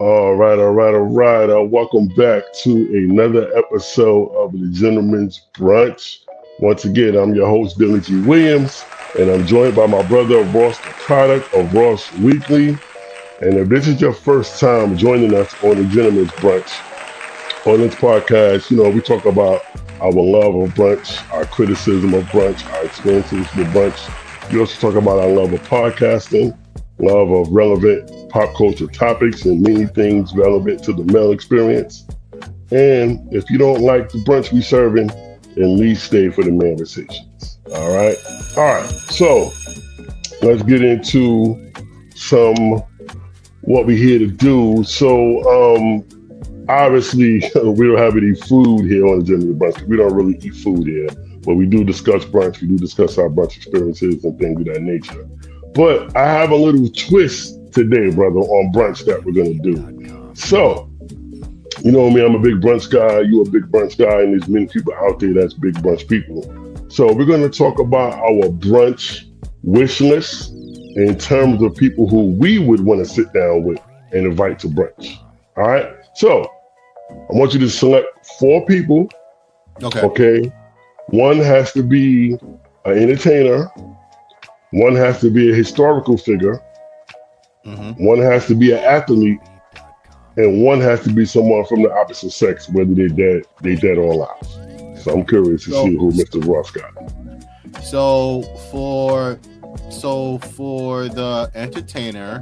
All right. Welcome back to another episode of the Gentleman's Brunch. Once again, I'm your host, Billy G. Williams, and I'm joined by my brother, Ross, the product of Ross Weekly. And if this is your first time joining us on the Gentleman's Brunch, on this podcast, we talk about our love of brunch, our criticism of brunch, our experiences with brunch. We also talk about our love of podcasting, love of relevant pop culture topics, and many things relevant to the male experience. And if you don't like the brunch we serving, at least stay for the conversations. All right. So let's get into some what we're here to do. So obviously we don't have any food here on the Gentleman's Brunch. We don't really eat food here, but we do discuss brunch. We do discuss our brunch experiences and things of that nature. But I have a little twist today, brother, on brunch that we're going to do. So, you know me, I'm a big brunch guy. You're a big brunch guy, and there's many people out there that's big brunch people. So we're going to talk about our brunch wish list in terms of people who we would want to sit down with and invite to brunch. All right? So I want you to select 4 people. Okay? One has to be an entertainer. One has to be a historical figure. One has to be an athlete, and one has to be someone from the opposite sex, whether they're dead or alive. So I'm curious to see who Mr. Ross got. So for the entertainer,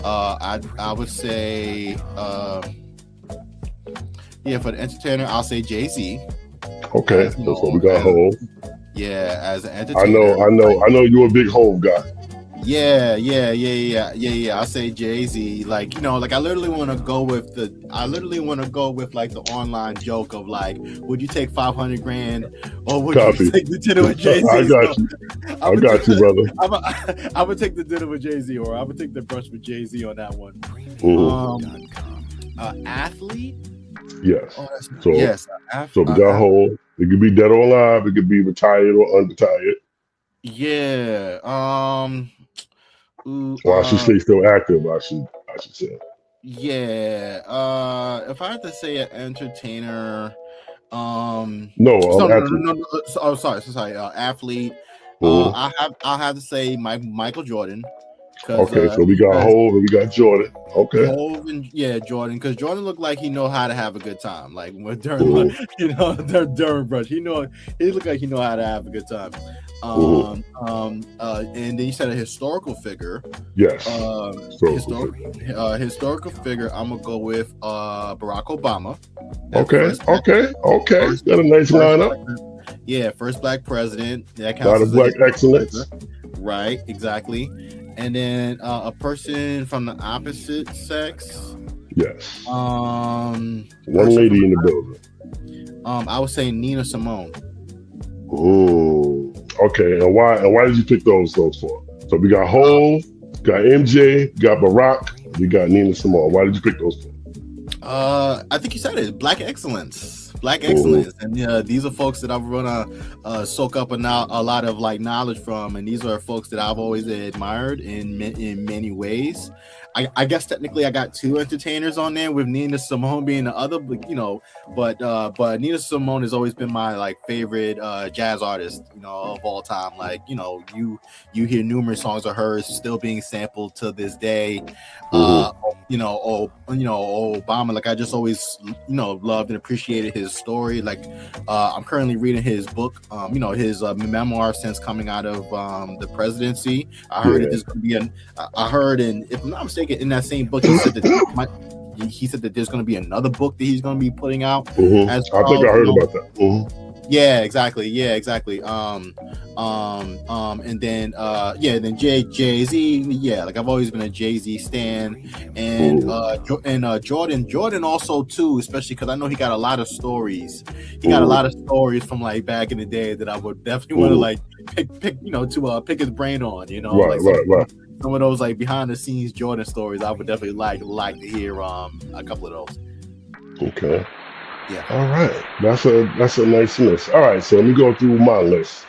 I would say for the entertainer, I'll say Jay-Z. Okay, that's what we got. Hove. Yeah, as an entertainer. I know you're a big Hove guy. Yeah. I'll say Jay-Z. I literally want to go with like the online joke of like, would you take 500 grand or would you take the dinner with Jay-Z? I got you, brother. I would take the dinner with Jay-Z, or I would take the brunch with Jay-Z on that one. Athlete. Yes. Oh, yes. So we got Hove. It could be dead or alive. It could be retired or unretired. Yeah. Well, I should say still active. I should say. Yeah. If I had to say an entertainer, athlete. Sorry. Athlete. I'll have to say Michael Jordan. Okay, so we got Hove and we got Jordan. Okay. Hove and Jordan, because Jordan looked like he know how to have a good time. Like during brunch, he looked like he know how to have a good time. And then you said a historical figure. Yes. Historical figure. I'm gonna go with Barack Obama. Okay. Got a nice lineup. First black president. That counts as black excellence. Right. Exactly. And then a person from the opposite sex. Yes. One lady in the building. I would say Nina Simone. Ooh. Okay. And why did you pick those for? So we got Hove, got MJ, got Barack, we got Nina Simone. Why did you pick those for? I think you said it. Black excellence. And these are folks that I'm gonna soak up a lot of like knowledge from, and these are folks that I've always admired in many ways. I guess technically I got 2 entertainers on there, with Nina Simone being the other, but Nina Simone has always been my like favorite jazz artist, of all time. Like, you hear numerous songs of hers still being sampled to this day. Obama, like I just always loved and appreciated his story. Like I'm currently reading his book, his memoir since coming out of the presidency. I heard that there's going to be and if I'm not mistaken, in that same book he said that there's going to be another book that he's going to be putting out as well. I think I heard about that. Yeah, exactly. And then Jay-Z. Yeah, like I've always been a Jay-Z stan, and Jordan also too, especially because I know he got a lot of stories. He got a lot of stories from like back in the day that I would definitely want to like pick his brain on. Right. Some of those like behind the scenes Jordan stories, I would definitely like to hear a couple of those. Okay. Yeah. All right. That's a nice list. All right. So let me go through my list.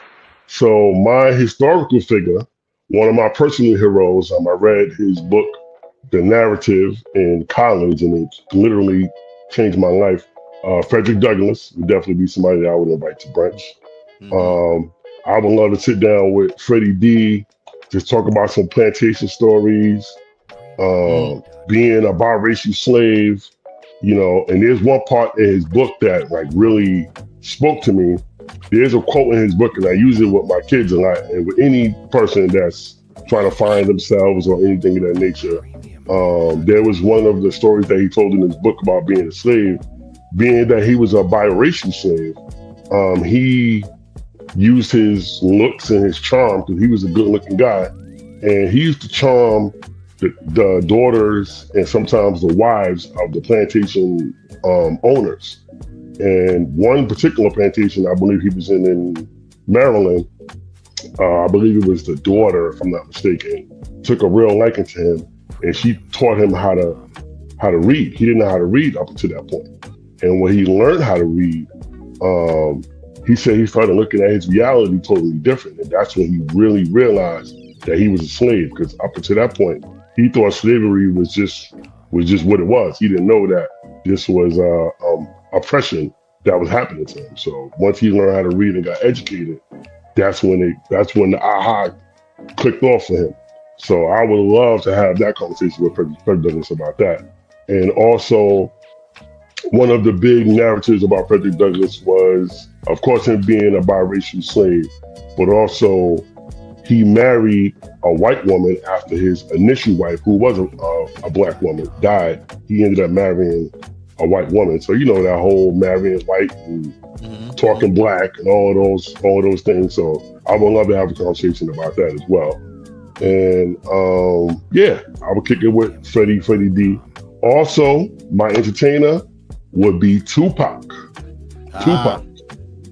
So my historical figure, one of my personal heroes, I read his book, the narrative in college, and it literally changed my life. Frederick Douglass would definitely be somebody that I would invite to brunch. Mm-hmm. I would love to sit down with Freddie D, just talk about some plantation stories, being a biracial slave, and there's one part in his book that like really spoke to me. There's a quote in his book, and I use it with my kids a lot, and with any person that's trying to find themselves or anything of that nature. There was one of the stories that he told in his book about being a slave, being that he was a biracial slave. He used his looks and his charm because he was a good-looking guy, and he used to charm the daughters and sometimes the wives of the plantation owners. And one particular plantation, I believe he was in Maryland, I believe it was the daughter, if I'm not mistaken, took a real liking to him, and she taught him how to read. He didn't know how to read up until that point. And when he learned how to read, he said he started looking at his reality totally different. And that's when he really realized that he was a slave, because up until that point, he thought slavery was just what it was. He didn't know that this was oppression that was happening to him. So once he learned how to read and got educated, that's when the aha clicked off for him. So I would love to have that conversation with Frederick Douglass about that. And also, one of the big narratives about Frederick Douglass was, of course, him being a biracial slave, but also he married a white woman after his initial wife, who was a black woman, died. He ended up marrying a white woman. So that whole marrying white and talking black and all of those things. So I would love to have a conversation about that as well. And I would kick it with Freddie D. Also, my entertainer would be Tupac. Tupac.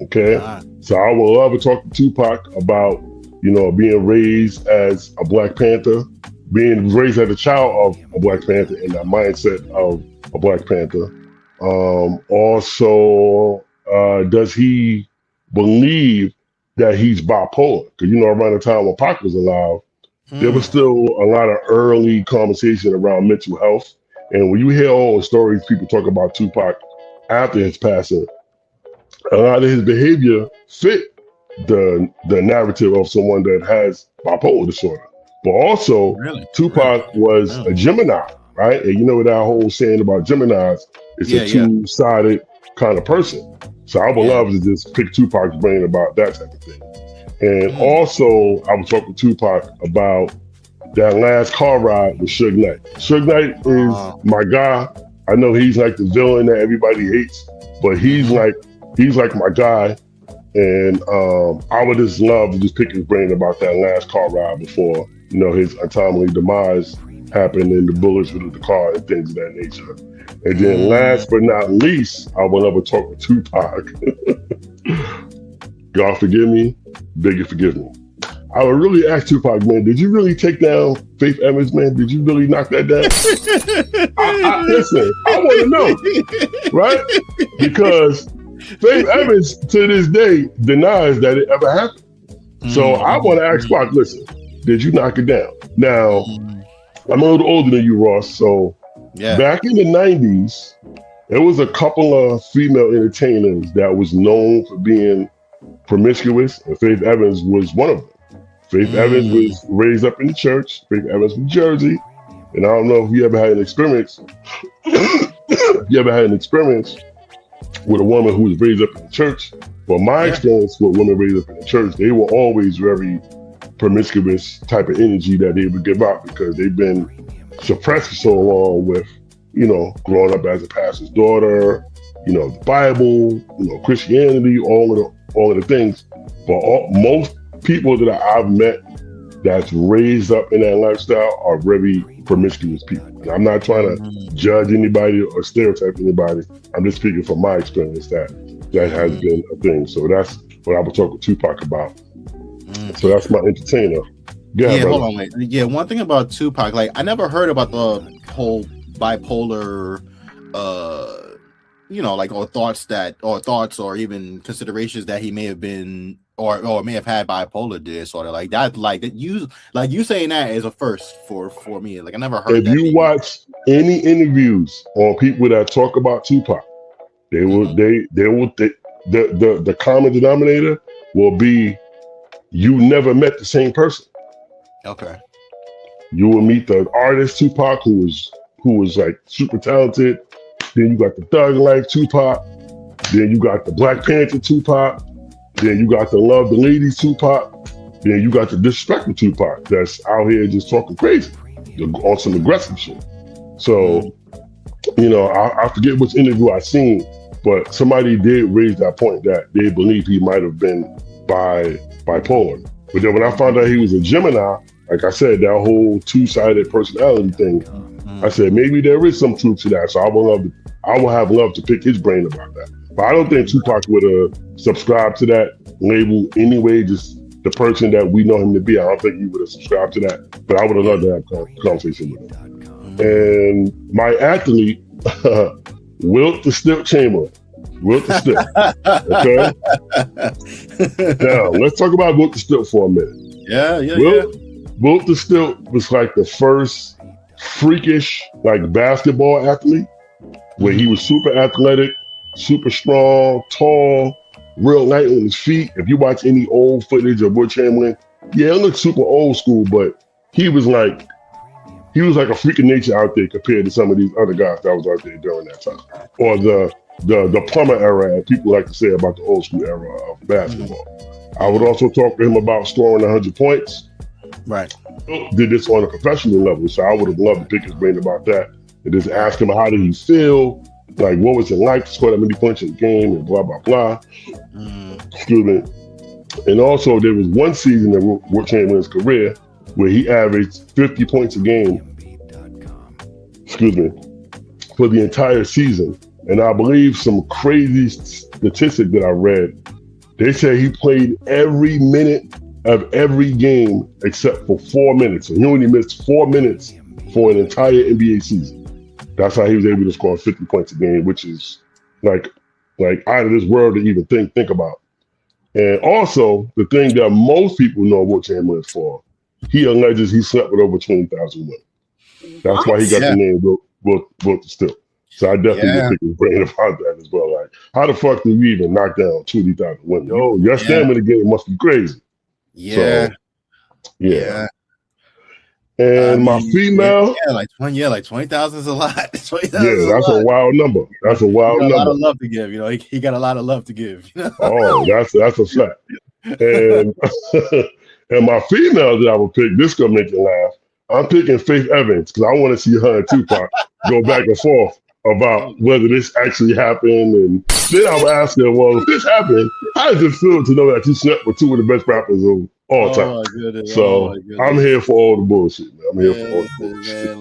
Okay. So I would love to talk to Tupac about, being raised as a Black Panther, being raised as a child of a Black Panther, and that mindset of a Black Panther. Also, does he believe that he's bipolar? Because, around the time when Pac was alive, there was still a lot of early conversation around mental health. And when you hear all the stories people talk about Tupac after his passing, a lot of his behavior fit the narrative of someone that has bipolar disorder. But also, Tupac was a Gemini, right? And that whole saying about Geminis, it's a two-sided kind of person. So I would love to just pick Tupac's brain about that type of thing. And also, I was talking to Tupac about that last car ride with Suge Knight. Suge Knight is my guy. I know he's like the villain that everybody hates, but he's like my guy. And I would just love to just pick his brain about that last car ride before, his untimely demise happened and the bullets were in the car and things of that nature. And then last but not least, I would love to talk with Tupac. God forgive me, bigger forgive me. I would really ask Tupac, man, did you really take down Faith Evans, man? Did you really knock that down? Listen, I want to know, right? Because Faith Evans, to this day, denies that it ever happened. So I want to ask Pac, listen, did you knock it down? Now, I'm a little older than you, Ross, so back in the 90s, there was a couple of female entertainers that was known for being promiscuous, and Faith Evans was one of them. Faith Evans was raised up in the church. Faith Evans from Jersey. And I don't know if you ever had an experience. With a woman who was raised up in the church. But my experience with women raised up in the church, they were always very promiscuous type of energy that they would give out because they've been suppressed for so long with, growing up as a pastor's daughter, the Bible, Christianity, all of the things. But most people that I've met that's raised up in that lifestyle are very promiscuous people. And I'm not trying to judge anybody or stereotype anybody. I'm just speaking from my experience that has been a thing. So that's what I would talk with Tupac about. So that's my entertainer. Hold on, wait. Yeah, one thing about Tupac, like I never heard about the whole bipolar or thoughts or even considerations that he may have been or may have had bipolar disorder. Like that, you saying that is a first for me. Like I never heard If that you being. watch any interviews on people that talk about Tupac, Mhm. the common denominator will be you never met the same person. Okay. You will meet the artist Tupac, who was like super talented. Then you got the thug life Tupac. Then you got the Black Panther Tupac. Then you got the love the ladies Tupac. Then you got the disrespectful Tupac that's out here just talking crazy on some aggressive shit. Mm. So, I forget which interview I seen, but somebody did raise that point that they believe he might have been bipolar. But then when I found out he was a Gemini, like I said, that whole two-sided personality thing, I said maybe there is some truth to that. So I will have love to pick his brain about that. But I don't think Tupac would have subscribed to that label anyway. Just the person that we know him to be, I don't think he would have subscribed to that. But I would have loved to have a conversation with him. And my athlete, Wilt the Stilt Chamberlain. Wilt the Stilt. Okay. Now let's talk about Wilt the Stilt for a minute. Yeah. Wilt the Stilt was like the first freakish like basketball athlete where he was super athletic, super strong, tall, real light on his feet. If you watch any old footage of Wilt Chamberlain, yeah, it looks super old school, but he was like a freak of nature out there compared to some of these other guys that was out there during that time. Or the plumber era, as people like to say about the old school era of basketball. I would also talk to him about scoring 100 points. Right. Did this on a professional level, so I would have loved to pick his brain about that and just ask him how did he feel, like what was it like to score that many points in the game and blah blah blah. Excuse me. And also there was one season in Wilt Chamberlain's career where he averaged 50 points a game. Excuse me, for the entire season. And I believe some crazy statistic that I read, they say he played every minute of every game except for 4 minutes. And he only missed 4 minutes for an entire NBA season. That's how he was able to score 50 points a game, which is like out of this world to even think about. And also, the thing that most people know Wilt Chamberlain is for, he alleges he slept with over 20,000 women. That's why he got the name Wilt the Stilt. So I definitely would pick his brain about that as well. Like, how the fuck do you even knock down 20,000 women? Yo, your stamina game must be crazy. Yeah. So, yeah. And my female, like 20,000 is a lot. 20,000 yeah, that's a wild number. That's a wild number. A lot of love to give. He got a lot of love to give. Oh, that's a fact. And and my female that I would pick, this gonna make you laugh. I'm picking Faith Evans because I want to see her and Tupac go back and forth about whether this actually happened. And then I would ask her, well, if this happened, how does it feel to know that you slept with two of the best rappers of all time? So I'm here for all the bullshit, man. I'm here for all the bullshit.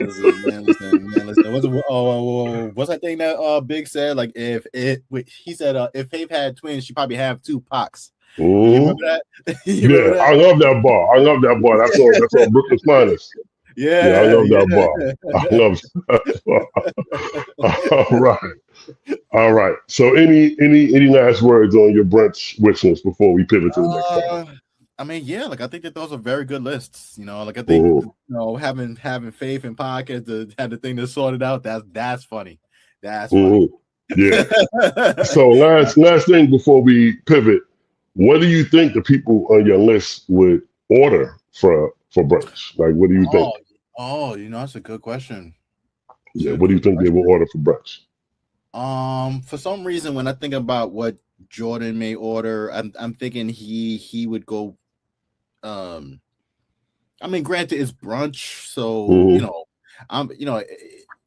Listen. What's that thing that Big said? Like he said if Faith had twins, she probably have two Pacs. You remember that? Remember that? I love that bar. That's all Brooklyn's finest. Yeah, I love that bar. I love that. All right. So any last words on your brunch wish list before we pivot to the next topic? I mean, I think that those are very good lists. Like I think having Faith in podcast to have the thing that's sorted out, that's funny. That's funny. Yeah. So last thing before we pivot, what do you think the people on your list would order for brunch? Like, what do you think? That's a good question. Yeah, what do you think they will order for brunch? For some reason, when I think about what Jordan may order, I'm thinking he would go. I mean, granted, it's brunch, so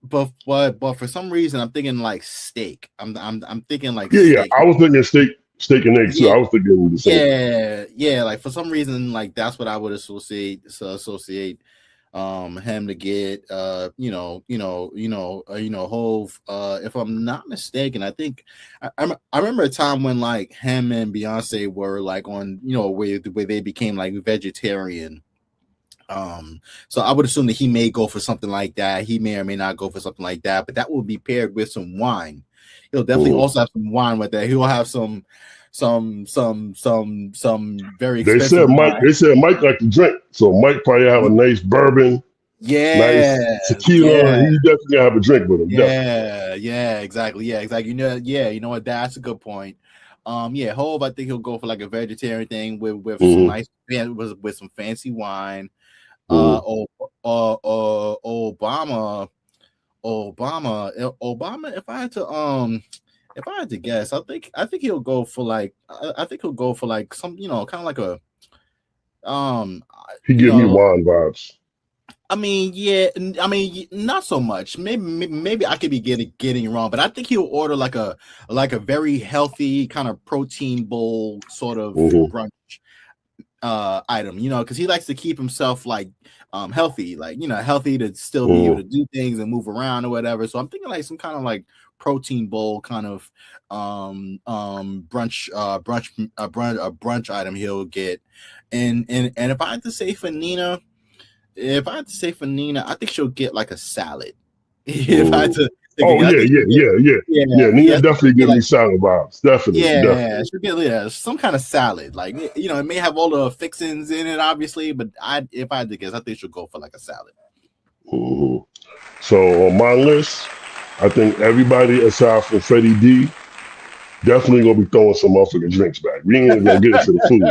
but for some reason, I'm thinking like steak. I'm thinking like steak. I was thinking steak and eggs too. I was thinking the same. Yeah. Like for some reason, like that's what I would associate him to get. Hove. If I'm not mistaken, I think I remember a time when like him and Beyonce were like on where they became like vegetarian. So I would assume that he may go for something like that. He may or may not go for something like that, but that will be paired with some wine. He'll definitely also have some wine with that. He'll have some very They expensive said Mike. wine. They said Mike liked to drink, so Mike probably have a nice bourbon, nice tequila. Yeah. He definitely have a drink with him. Exactly. You know what? That's a good point. Hove, I think he'll go for like a vegetarian thing with some nice with some fancy wine. Obama. If I had to guess, I think he'll go for like some, kind of like a He give me wine vibes. I mean, not so much. Maybe I could be getting it wrong, but I think he'll order like a very healthy kind of protein bowl sort of brunch item, because he likes to keep himself like healthy, like healthy to still be able to do things and move around or whatever. So I'm thinking like some kind of like protein bowl kind of brunch item he'll get. And if I had to say for Nina, I think she'll get like a salad. If I had to Nina definitely give me salad vibes. Definitely. She'll get some kind of salad. Like, it may have all the fixings in it, obviously, but if I had to guess, I think she'll go for like a salad. So on my list, I think everybody aside from Freddie D definitely gonna be throwing some motherfucking drinks back. We ain't even gonna get into the food.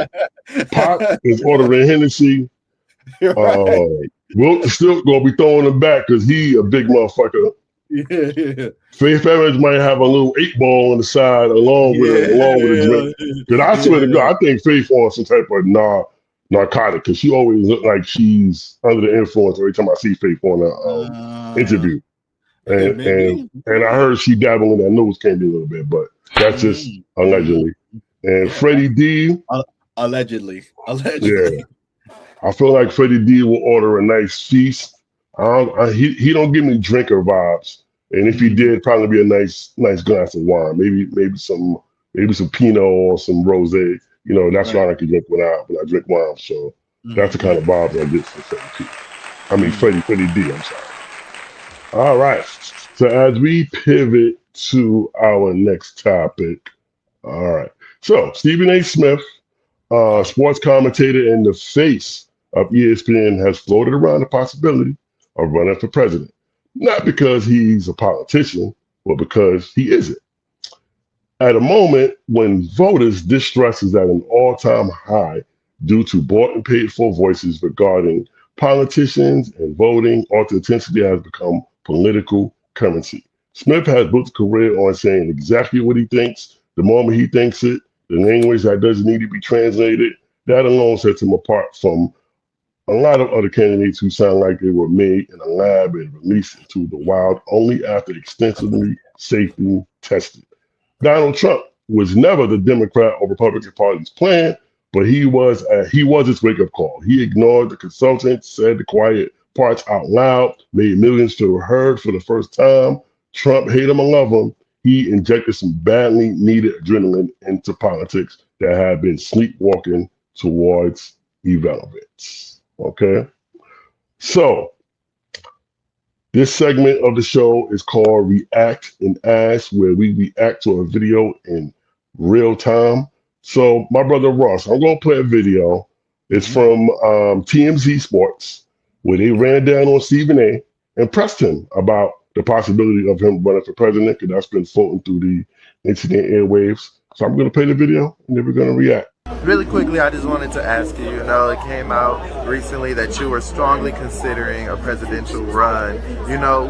Pop is ordering Hennessy. Wilt is still gonna be throwing them back because he a big motherfucker. Faith Evans might have a little 8-ball on the side along with a drink. Because I swear to God, I think Faith on some type of narcotic because she always look like she's under the influence every time I see Faith on an interview. And I heard she dabbled in that nose candy a little bit, but that's just allegedly. And Freddie D. Allegedly. Yeah. I feel like Freddie D will order a nice feast. He don't give me drinker vibes, and if he did, probably be a nice glass of wine, maybe some Pinot or some rosé. That's why I like to drink when I drink wine. So that's the kind of vibes I get from Freddie D. Freddie D. I'm sorry. All right. So as we pivot to our next topic, all right. So Stephen A. Smith, sports commentator and the face of ESPN, has floated around the possibility of running for president. Not because he's a politician, but because he isn't. At a moment when voters' distrust is at an all-time high due to bought and paid for voices regarding politicians and voting, authenticity has become political currency. Smith has built a career on saying exactly what he thinks, the moment he thinks it, the language that doesn't need to be translated. That alone sets him apart from a lot of other candidates who sound like they were made in a lab and released into the wild only after extensively safety tested. Donald Trump was never the Democrat or Republican Party's plan, but he was its wake-up call. He ignored the consultants, said the quiet parts out loud, made millions feel heard for the first time. Trump, hate him or love him, he injected some badly needed adrenaline into politics that had been sleepwalking towards irrelevance. Okay? So, this segment of the show is called React and Ask, where we react to a video in real time. So, my brother Ross, I'm going to play a video. It's from TMZ Sports, where they ran down on Stephen A. and pressed him about the possibility of him running for president, because that's been floating through the internet airwaves. So I'm going to play the video, and then we're going to react. Really quickly, I just wanted to ask you, it came out recently that you were strongly considering a presidential run.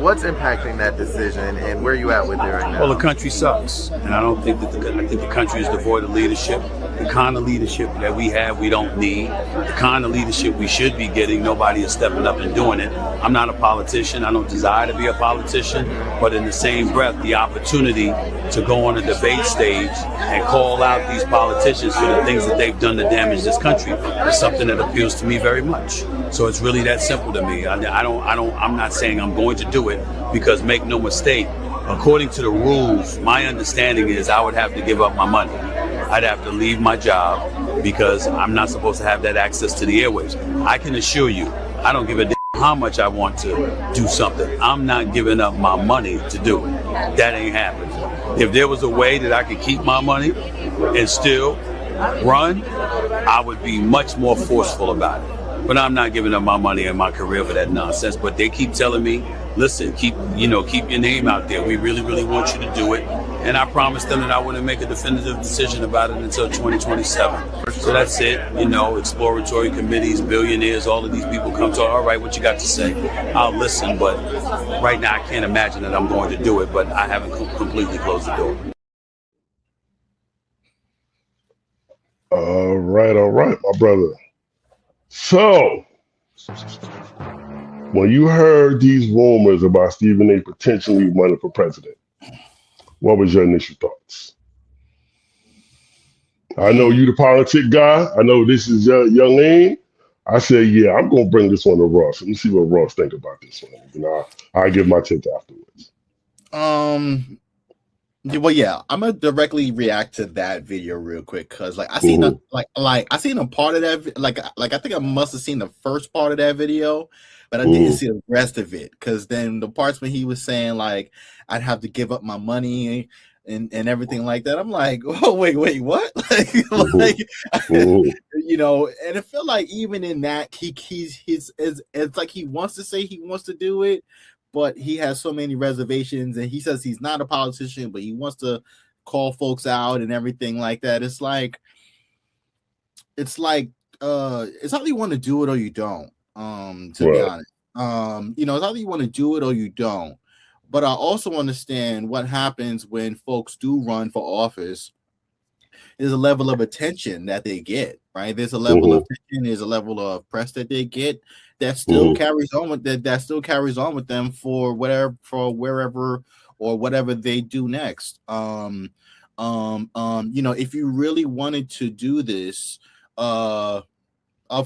What's impacting that decision, and where are you at with it right now? Well, the country sucks, and I don't think that I think the country is devoid of leadership. The kind of leadership that we have, we don't need. The kind of leadership we should be getting, nobody is stepping up and doing it. I'm not a politician. I don't desire to be a politician, but in the same breath, the opportunity to go on a debate stage and call out these politicians for the things that they've done to damage this country is something that appeals to me very much. So it's really that simple to me. I'm not saying I'm going to do it, because make no mistake, according to the rules, my understanding is I would have to give up my money. I'd have to leave my job because I'm not supposed to have that access to the airwaves. I can assure you, I don't give a damn how much I want to do something. I'm not giving up my money to do it. That ain't happening. If there was a way that I could keep my money and still run, I would be much more forceful about it. But I'm not giving up my money and my career for that nonsense. But they keep telling me, listen, keep your name out there. We really, really want you to do it. And I promised them that I wouldn't make a definitive decision about it until 2027. So that's it. Exploratory committees, billionaires, all of these people come to, all right, what you got to say? I'll listen, but right now I can't imagine that I'm going to do it, but I haven't completely closed the door. All right, my brother. So, when you heard these rumors about Stephen A. potentially running for president, what was your initial thoughts? I know you the politic guy. I know this is your lane. I said, yeah, I'm going to bring this one to Ross. Let me see what Ross think about this one. I'll give my take afterwards. Well, yeah, I'm gonna directly react to that video real quick because, I seen I seen a part of that. Like I think I must have seen the first part of that video, but I didn't see the rest of it. Because then the parts when he was saying like I'd have to give up my money and everything like that, I'm like, oh wait, what? And it felt like even in that it's like he wants to say he wants to do it, but he has so many reservations, and he says he's not a politician, but he wants to call folks out and everything like that. It's either you want to do it or you don't. To be honest, it's either you want to do it or you don't. But I also understand what happens when folks do run for office. There's a level of attention that they get, right? There's a level of attention, there's a level of press that they get that still carries on with that still carries on with them for wherever or whatever they do next. If you really wanted to do this, of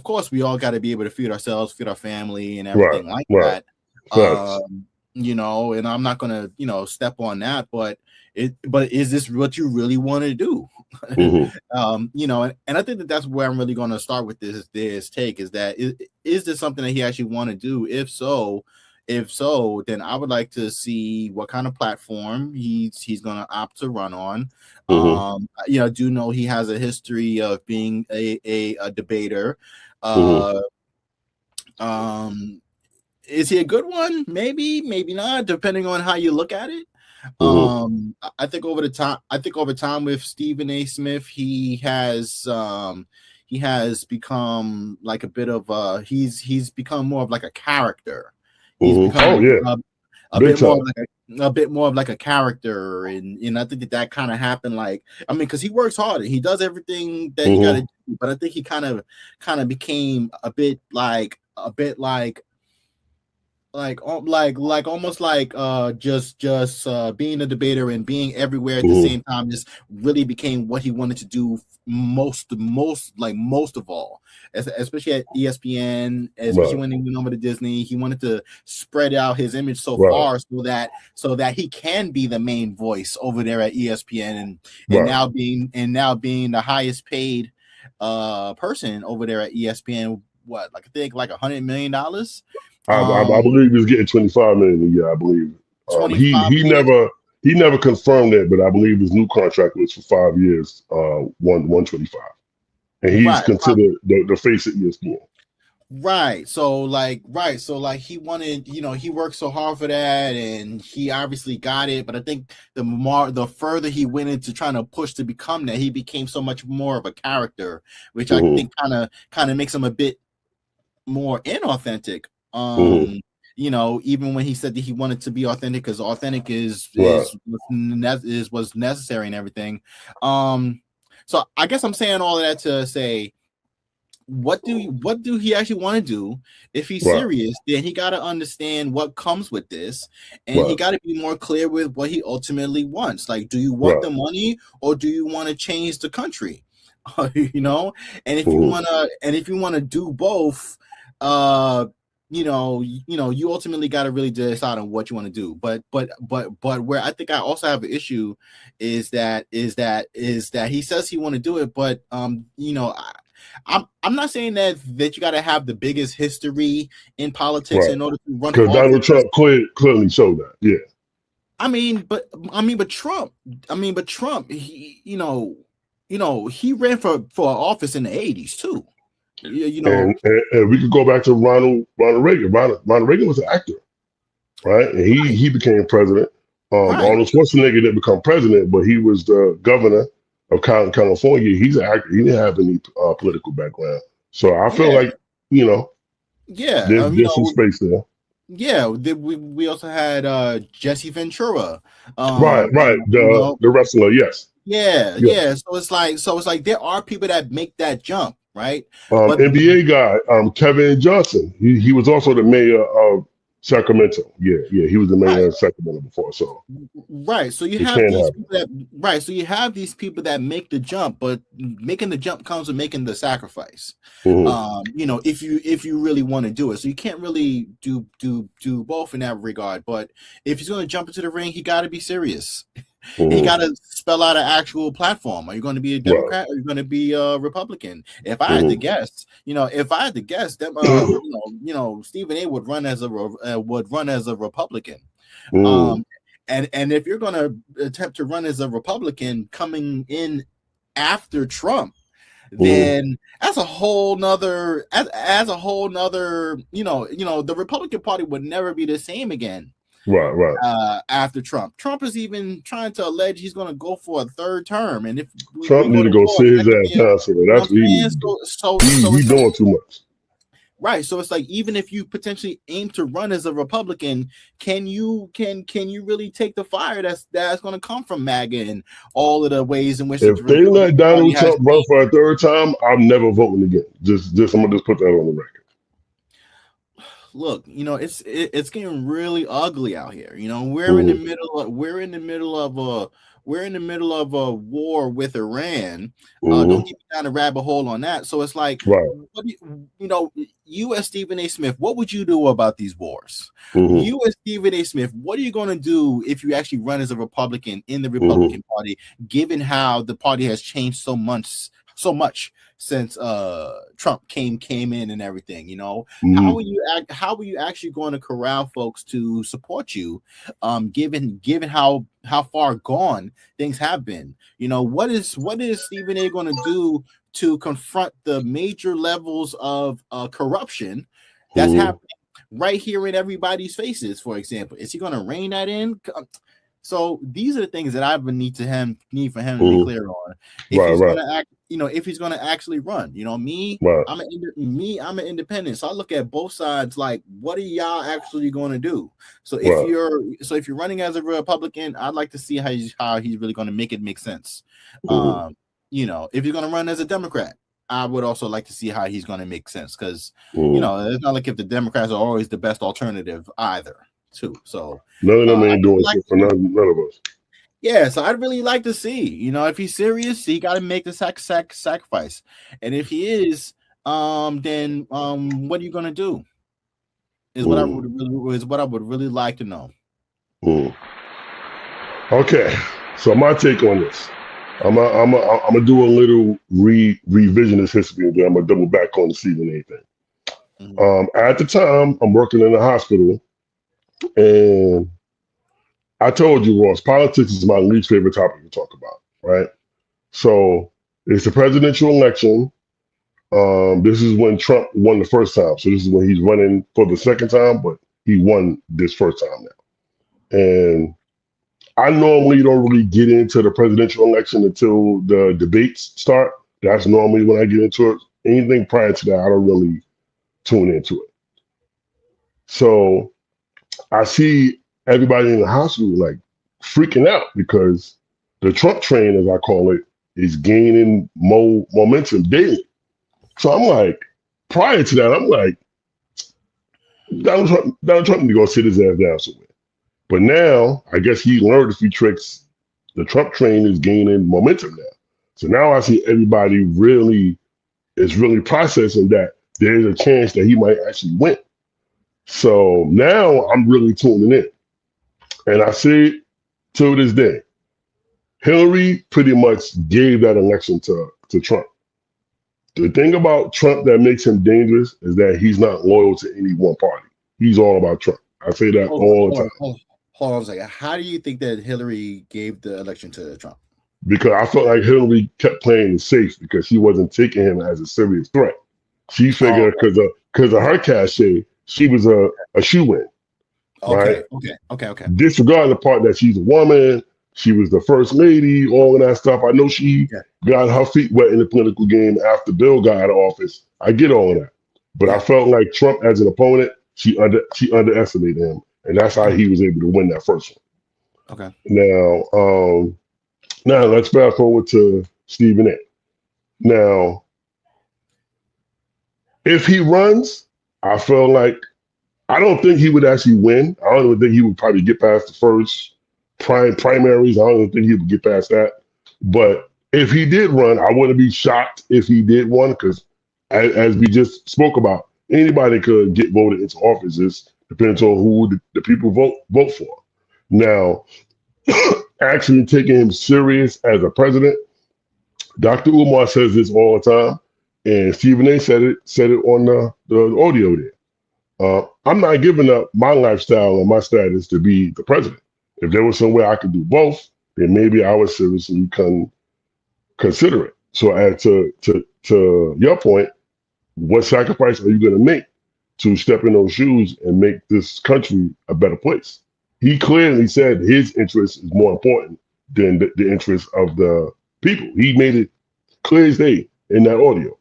course we all got to be able to feed ourselves, feed our family, and everything that. And I'm not gonna, step on that, but is this what you really want to do? And I think that's where I'm really going to start with this take is that is this something that he actually want to do? If so, then I would like to see what kind of platform he's going to opt to run on. I do know he has a history of being a debater. Is he a good one? Maybe not, depending on how you look at it. I think over time with Stephen A. Smith, he has become like a bit of he's become more of like a character. He's become a bit more of like a character, and I think that kind of happened. Because he works hard and he does everything that he got to do, but I think he kind of became a bit like almost like just being a debater and being everywhere at the same time just really became what he wanted to do most of all, especially at ESPN, especially when he went over to Disney. He wanted to spread out his image so far so that he can be the main voice over there at ESPN and now being the highest paid person over there at ESPN. I think like $100 million. I believe he's getting 25 million a year. I believe he never confirmed that, but I believe his new contract was for 5 years, 125, and he's considered the face of ESPN. So he wanted, he worked so hard for that, and he obviously got it. But I think the further he went into trying to push to become that, he became so much more of a character, which I think kind of makes him a bit more inauthentic. Even when he said that he wanted to be authentic, because authentic was necessary and everything. So I guess I'm saying all of that to say, what do he actually want to do? If he's serious, then he got to understand what comes with this, and he got to be more clear with what he ultimately wants. Like, do you want the money, or do you want to change the country? And if you want to do both, you ultimately got to really decide on what you want to do. But where I think I also have an issue is that he says he want to do it, but I'm not saying that you got to have the biggest history in politics Right. in order to run for Because Donald office. Trump clearly showed that. Yeah. But Trump, he, he ran for office in the 80s too. And we could go back to Ronald Reagan. Ronald Reagan was an actor, right? And he became president. Arnold Schwarzenegger didn't become president, but he was the governor of California. He's an actor. He didn't have any political background. So I feel like, there's some space there. Yeah, we also had Jesse Ventura. Right. The wrestler, yes. Yeah. So it's like there are people that make that jump, right? But NBA guy, Kevin Johnson. He was also the mayor of Sacramento. Yeah, he was the mayor of Sacramento before. So so you have these people so you have these people that make the jump, but making the jump comes with making the sacrifice. Mm-hmm. If you really want to do it, so you can't really do both in that regard. But if he's going to jump into the ring, he got to be serious. Mm-hmm. He got to spell out an actual platform. Are you going to be a Democrat or are you going to be a Republican? If I had to guess, that Stephen A. would run as a Republican. And if you're going to attempt to run as a Republican coming in after Trump, then that's a whole nother the Republican Party would never be the same again. Right. After Trump is even trying to allege he's going to go for a third term, and if Trump need to go sit his ass down, so that's what he's doing too much. Right. So it's like, even if you potentially aim to run as a Republican, can you really take the fire that's going to come from MAGA and all of the ways in which if they let Donald Trump run for a third time, I'm never voting again. Just I'm gonna just put that on the record. Look, it's getting really ugly out here. We're in the middle of a war with Iran. Don't get me down a rabbit hole on that. So it's like, you as Stephen A. Smith, what would you do about these wars? You as Stephen A. Smith, what are you going to do if you actually run as a Republican in the Republican Party, given how the party has changed so much since Trump came in and everything? How are you actually going to corral folks to support you, given how far gone things have been? What is Stephen A. going to do to confront the major levels of corruption that's happening right here in everybody's faces? For example, is he going to rein that in? So these are the things that I would need for him to be clear on. If he's going to actually run. I'm an independent, so I look at both sides. Like, what are y'all actually going to do? So if you're running as a Republican, I'd like to see how he's really going to make it make sense. If you're going to run as a Democrat, I would also like to see how he's going to make sense, because it's not like if the Democrats are always the best alternative either. Too. So none of them ain't doing shit for none of us. Yeah, so I'd really like to see, if he's serious, he got to make the sacrifice, and if he is, then what are you gonna do? Is what I would really like to know. Okay, so my take on this, I'm gonna do a little revisionist history, and then I'm gonna double back on the Stephen A. thing. At the time, I'm working in a hospital. And I told you, Ross, politics is my least favorite topic to talk about, right? So it's the presidential election. This is when Trump won the first time. So this is when he's running for the second time, but he won this first time now. And I normally don't really get into the presidential election until the debates start. That's normally when I get into it. Anything prior to that, I don't really tune into it. So I see everybody in the hospital like freaking out because the Trump train, as I call it, is gaining more momentum daily. So I'm like, prior to that, I'm like, Donald Trump need to go sit his ass down somewhere. But now, I guess he learned a few tricks. The Trump train is gaining momentum now. So now I see everybody is really processing that there's a chance that he might actually win. So now I'm really tuning in. And I see to this day, Hillary pretty much gave that election to Trump. The thing about Trump that makes him dangerous is that he's not loyal to any one party. He's all about Trump. I say that all the time. Hold on a second. How do you think that Hillary gave the election to Trump? Because I felt like Hillary kept playing it safe because she wasn't taking him as a serious threat. She figured because of her cachet, she was a shoe-in. Okay, right? Okay. Disregard the part that she's a woman, she was the first lady, all of that stuff. I know she got her feet wet in the political game after Bill got out of office. I get all of that. But I felt like Trump as an opponent, she underestimated him. And that's how he was able to win that first one. Okay. Now let's fast forward to Stephen A. Now, if he runs, I feel like I don't think he would actually win. I don't even think he would probably get past the first primaries. I don't even think he would get past that. But if he did run, I wouldn't be shocked if he did one because, as we just spoke about, anybody could get voted into office. It depends on who the people vote for. Now, actually taking him serious as a president, Dr. Umar says this all the time, and Stephen A. said it on the audio there. I'm not giving up my lifestyle or my status to be the president. If there was some way I could do both, then maybe I would seriously consider it. So, as to your point, what sacrifice are you going to make to step in those shoes and make this country a better place? He clearly said his interest is more important than the interest of the people. He made it clear as day in that audio.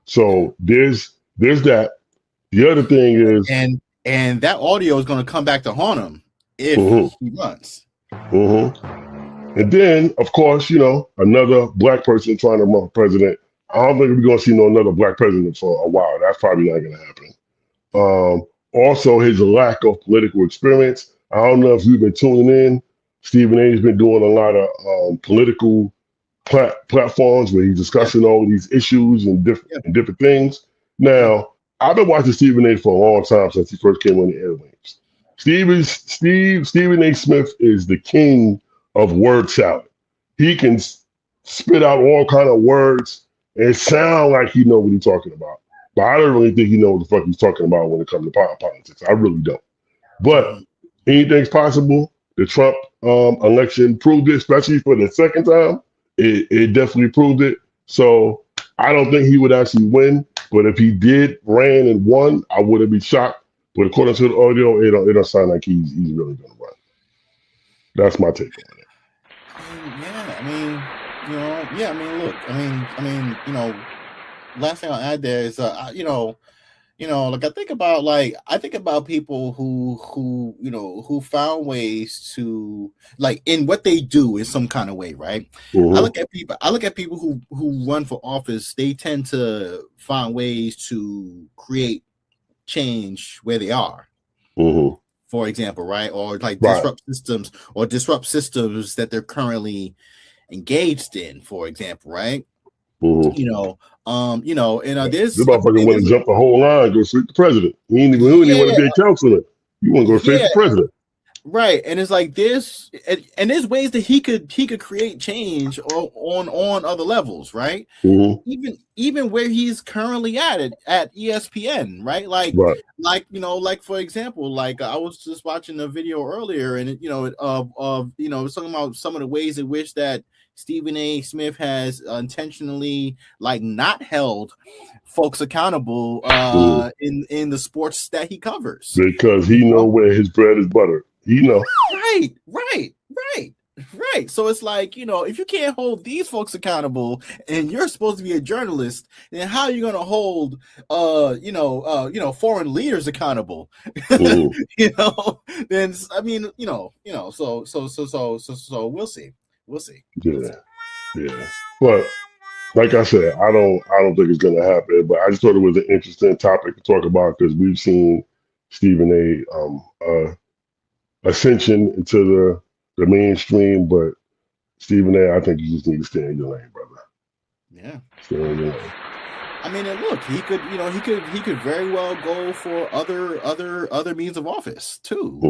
So there's that. The other thing is, and that audio is going to come back to haunt him if he runs. And then, of course, another black person trying to run for president. I don't think we're going to see another black president for a while. That's probably not going to happen. Also, his lack of political experience. I don't know if you've been tuning in. Stephen A. has been doing a lot of political platforms where he's discussing all these issues and different things. Now, I've been watching Stephen A. for a long time since he first came on the airwaves. Stephen A. Smith is the king of word salad. He can spit out all kind of words and sound like he knows what he's talking about. But I don't really think he knows what the fuck he's talking about when it comes to politics. I really don't. But anything's possible. The Trump election proved it, especially for the second time. It definitely proved it. So I don't think he would actually win. But if he ran and won, I wouldn't be shocked. But according to the audio, it don't sound like he's really going to run. That's my take on it. Look, last thing I'll add there is, like I think about people who found ways to, like, in what they do in some kind of way, right? I look at people who run for office. They tend to find ways to create change where they are. For example, right? Or like disrupt systems that they're currently engaged in, for example, right? This motherfucker want to jump the whole line, go straight to president. He didn't even want to be a counselor. You want to go straight to president. Right. And it's like this, and there's ways that he could create change on other levels, right? Even where he's currently at ESPN, right? Like for example, like I was just watching a video earlier, and it's talking about some of the ways in which that Stephen A. Smith has intentionally not held folks accountable in the sports that he covers, because he know where his bread is buttered. He know. Right. So it's like, if you can't hold these folks accountable and you're supposed to be a journalist, then how are you going to hold foreign leaders accountable? Then so we'll see. Yeah. But like I said, I don't think it's gonna happen. But I just thought it was an interesting topic to talk about because we've seen Stephen A. Ascension into the mainstream, but Stephen A., I think you just need to stay in your lane, brother. Yeah. Stay in your lane. I mean, and look, he could very well go for other means of office too.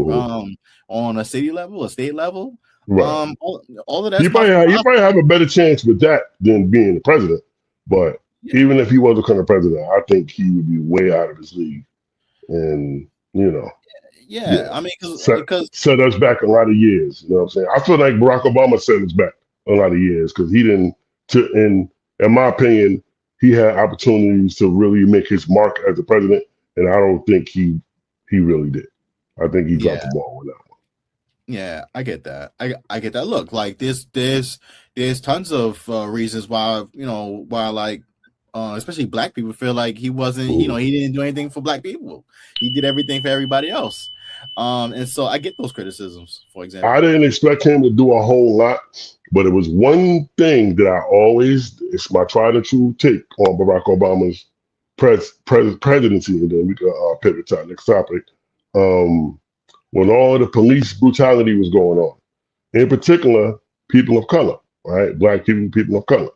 On a city level, a state level. Right. All of that. You probably have a better chance with that than being the president. But even if he was the current president, I think he would be way out of his league. And, I mean, because set us back a lot of years. You know what I'm saying? I feel like Barack Obama set us back a lot of years because he didn't, in my opinion, he had opportunities to really make his mark as a president. And I don't think he really did. I think he dropped the ball with that one. Yeah, I get that. I get that. Look, like there's tons of reasons why, like especially black people feel like he wasn't, he didn't do anything for black people. He did everything for everybody else. And so I get those criticisms, for example. I didn't expect him to do a whole lot, but it was one thing that it's my tried and true take on Barack Obama's presidency, and then we can pivot to our next topic. When all the police brutality was going on, in particular, people of color, right? Black people, people of color.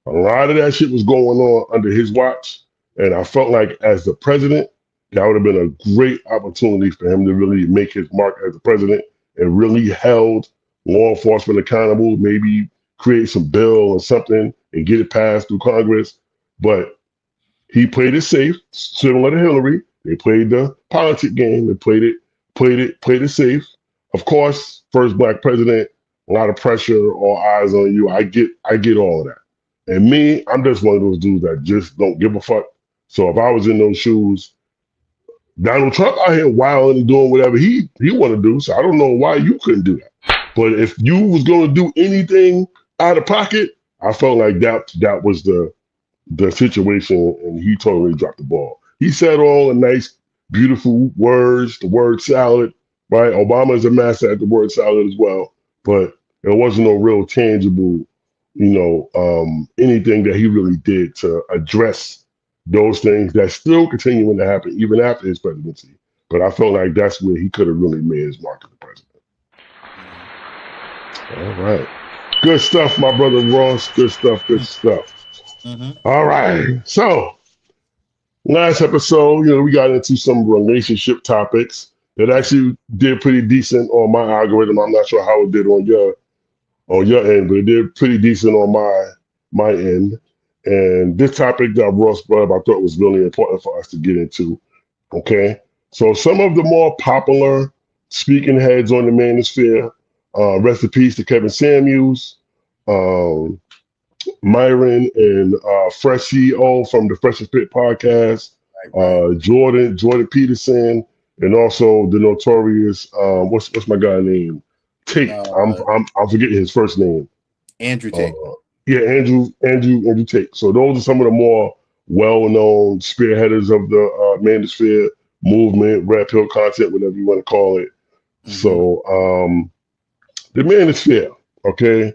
A lot of that shit was going on under his watch. And I felt like as the president, that would have been a great opportunity for him to really make his mark as the president and really held law enforcement accountable, maybe create some bill or something and get it passed through Congress. But he played it safe, similar to Hillary. They played the politic game. They played it safe. Of course, first black president, a lot of pressure, all eyes on you. I get all of that. And me, I'm just one of those dudes that just don't give a fuck. So if I was in those shoes, Donald Trump out here wilding and doing whatever he want to do. So I don't know why you couldn't do that. But if you was going to do anything out of pocket, I felt like that was the situation, and he totally dropped the ball. He said all the nice, beautiful words, the word salad, right? Obama is a master at the word salad as well, but there wasn't no real tangible, anything that he really did to address those things that's still continuing to happen even after his presidency. But I felt like that's where he could have really made his mark as the president. All right. Good stuff, my brother Ross. Good stuff. Mm-hmm. All right. So last episode, we got into some relationship topics that actually did pretty decent on my algorithm. I'm not sure how it did on your end, but it did pretty decent on my end. And this topic that Ross brought up, I thought was really important for us to get into. Okay. So some of the more popular speaking heads on the Manosphere, rest in peace to Kevin Samuels, Myron and Fresh CEO from the Fresh Fit podcast, Jordan Peterson, and also the notorious what's my guy name? Tate. I'm forgetting his first name. Andrew Tate. Andrew Tate. So those are some of the more well-known spearheaders of the Manosphere movement, Red Pill content, whatever you want to call it. Mm-hmm. So the Manosphere, okay?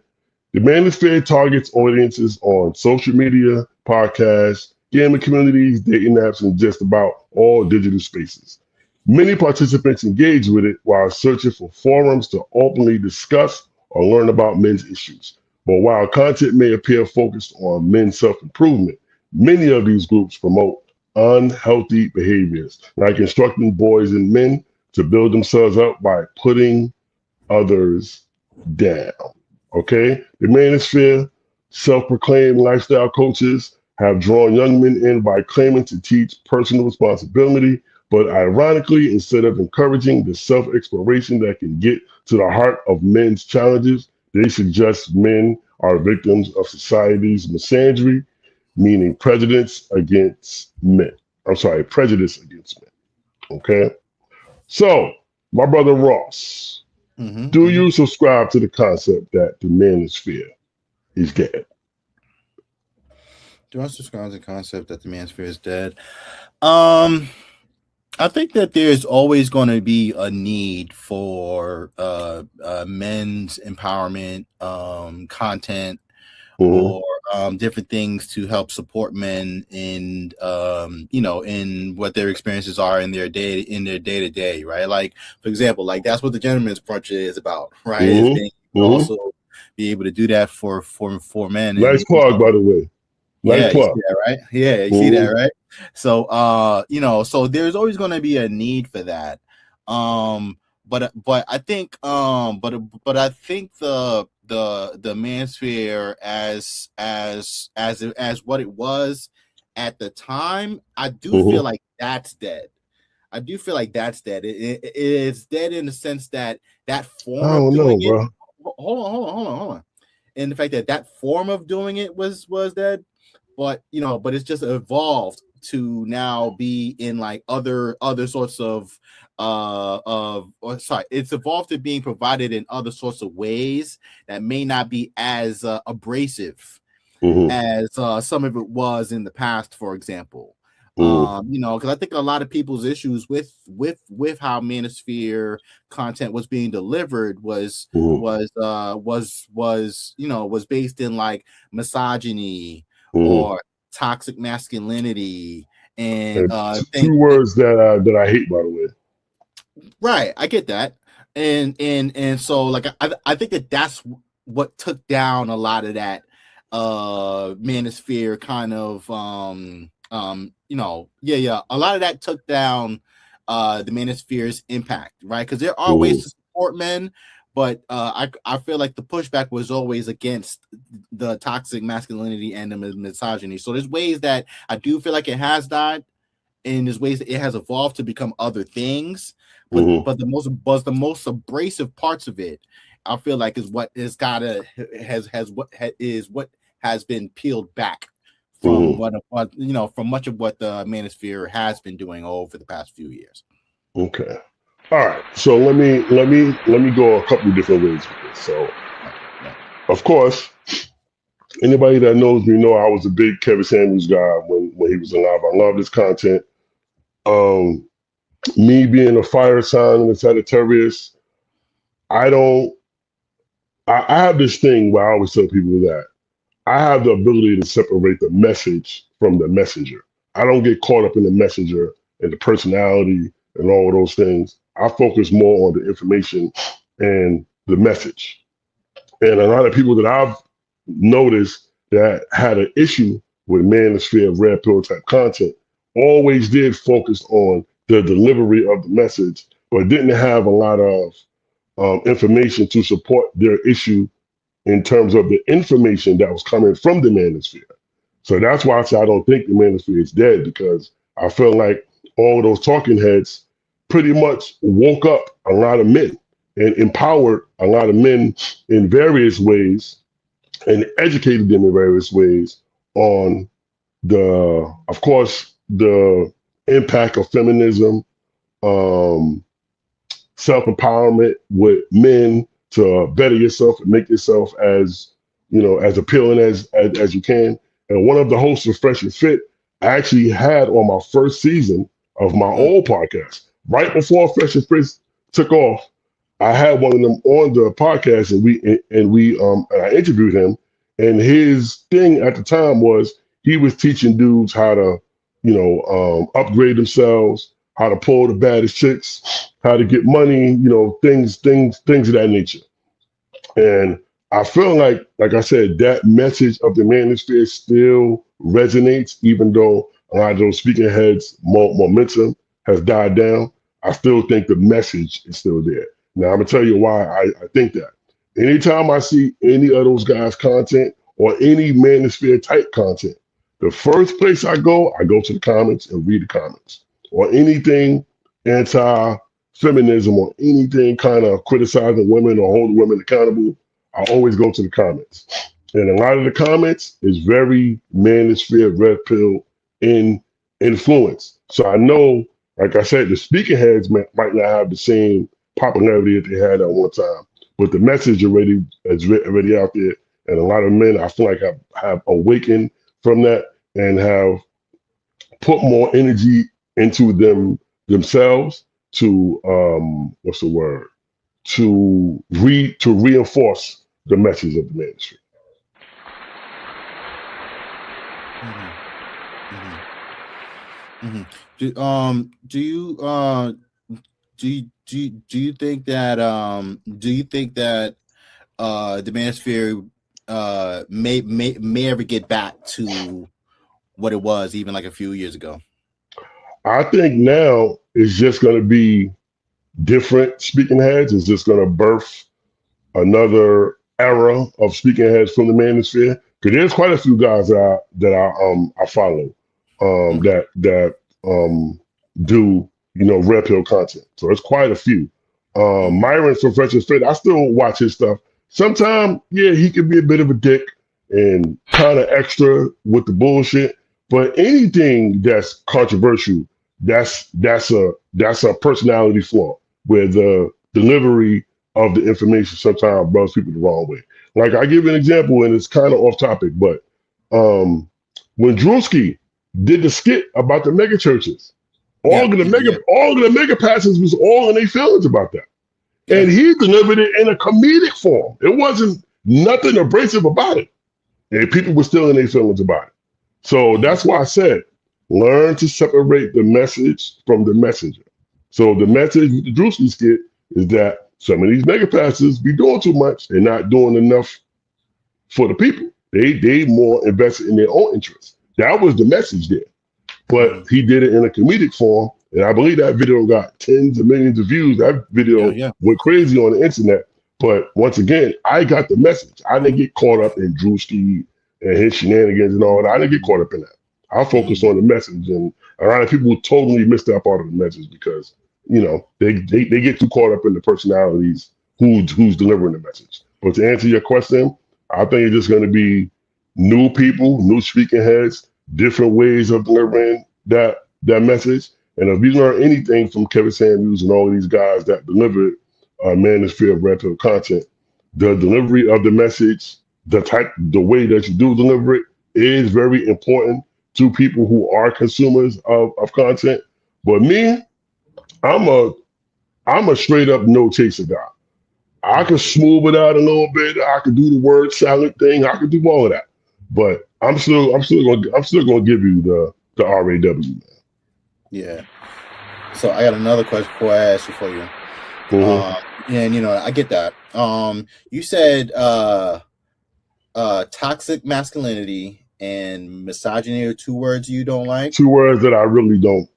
The Manosphere targets audiences on social media, podcasts, gaming communities, dating apps, and just about all digital spaces. Many participants engage with it while searching for forums to openly discuss or learn about men's issues. But while content may appear focused on men's self-improvement, many of these groups promote unhealthy behaviors, like instructing boys and men to build themselves up by putting others down. Okay? The Manosphere, self-proclaimed lifestyle coaches, have drawn young men in by claiming to teach personal responsibility, but ironically, instead of encouraging the self-exploration that can get to the heart of men's challenges, they suggest men are victims of society's misandry, meaning prejudice against men. Okay? So, my brother Ross, do you subscribe to the concept that the Manosphere is dead? Do I subscribe to the concept that the Manosphere is dead? I think that there's always going to be a need for men's empowerment content or different things to help support men in in what their experiences are in their day to day, right? Like, for example, like that's what the Gentleman's Brunch is about, right? Is being also be able to do that for men. Nice plug, by the way. Nice plug. You see that, right? Yeah, you see that, right? So so there's always going to be a need for that. But I think I think the Manosphere as what it was at the time, I do Mm-hmm. feel like that's dead. I do feel like that's dead. It's dead in the sense that I form of don't doing know, it. bro. Hold on. And the fact that form of doing it was dead, but but it's just evolved to now be in like other sorts of it's evolved to being provided in other sorts of ways that may not be as abrasive Mm-hmm. as some of it was in the past, for example. Mm-hmm. Because I think a lot of people's issues with how Manosphere content was being delivered was based in like misogyny Mm-hmm. or toxic masculinity and And two words that I hate, by the way. right. I get that, and so like I think that's what took down a lot of that Manosphere kind of a lot of that took down the Manosphere's impact, right? Because there are ways to support men, but I feel like the pushback was always against the toxic masculinity and the misogyny. So there's ways that I do feel like it has died, and there's ways that it has evolved to become other things. But the most abrasive parts of it, I feel like is what has been peeled back from from much of what the Manosphere has been doing over the past few years. Okay. All right. So let me go a couple of different ways with this. So, of course, anybody that knows me know I was a big Kevin Samuels guy when he was alive. I love his content. Me being a fire sign and a Sagittarius, I have this thing where I always tell people that I have the ability to separate the message from the messenger. I don't get caught up in the messenger and the personality and all of those things. I focus more on the information and the message. And a lot of people that I've noticed that had an issue with Manosphere red pill type content always did focus on the delivery of the message, but didn't have a lot of information to support their issue in terms of the information that was coming from the Manosphere. So that's why I say I don't think the Manosphere is dead, because I feel like all of those talking heads pretty much woke up a lot of men and empowered a lot of men in various ways and educated them in various ways on of course, the impact of feminism, self-empowerment with men to better yourself and make yourself as as appealing as you can. And one of the hosts of Fresh and Fit I actually had on my first season of my old podcast, right before Fresh and Fit took off. I had one of them on the podcast, and I interviewed him, and his thing at the time was he was teaching dudes how to upgrade themselves, how to pull the baddest chicks, how to get money, things of that nature. And I feel like I said, that message of the Manosphere still resonates, even though a lot of those speaking heads' momentum has died down. I still think the message is still there. Now, I'm going to tell you why I think that. Anytime I see any of those guys' content or any Manosphere type content, the first place I go to the comments and read the comments. Or anything anti-feminism or anything kind of criticizing women or holding women accountable, I always go to the comments. And a lot of the comments is very Manosphere red pill in influence. So I know, like I said, the speaking heads might not have the same popularity that they had at one time, but the message is already out there. And a lot of men, I feel like, have awakened from that and have put more energy into themselves to to reinforce the message of the Manosphere. Do you think that the Manosphere may ever get back to what it was even like a few years ago? I think now it's just going to be different speaking heads. It's just going to birth another era of speaking heads from the Manosphere. Because there's quite a few guys that I follow do red pill content. So it's quite a few. Myron from Fresh and Fit, I still watch his stuff. Sometimes, yeah, he can be a bit of a dick and kind of extra with the bullshit. But anything that's controversial, that's a personality flaw where the delivery of the information sometimes rubs people the wrong way. Like I give an example, and it's kind of off topic, but when Drewski did the skit about the mega churches, all of the mega pastors was all in their feelings about that. And he delivered it in a comedic form. It wasn't nothing abrasive about it. And people were still in their feelings about it. So that's why I said, learn to separate the message from the messenger. So the message with the Drewski skit is that some of these mega pastors be doing too much and not doing enough for the people. They more invested in their own interests. That was the message there. But he did it in a comedic form, and I believe that video got tens of millions of views. That video went crazy on the internet. But once again, I got the message. I didn't get caught up in Drewski and his shenanigans and all that. I didn't get caught up in that. I focused on the message, and a lot of people totally missed that part of the message because they get too caught up in the personalities who's delivering the message. But to answer your question, I think it's just going to be new people, new speaking heads, different ways of delivering that message. And if we learn anything from Kevin Samuels and all of these guys that delivered Manosphere of red pill content, the delivery of the message, the way that you do deliver it is very important to people who are consumers of content. But me, I'm a straight up no chaser guy. I can smooth it out a little bit. I can do the word salad thing. I can do all of that. But I'm still gonna give you the RAW, man. Yeah. So I got another question before I ask you for you. And I get that. You said toxic masculinity and misogyny are two words you don't like. Two words that I really don't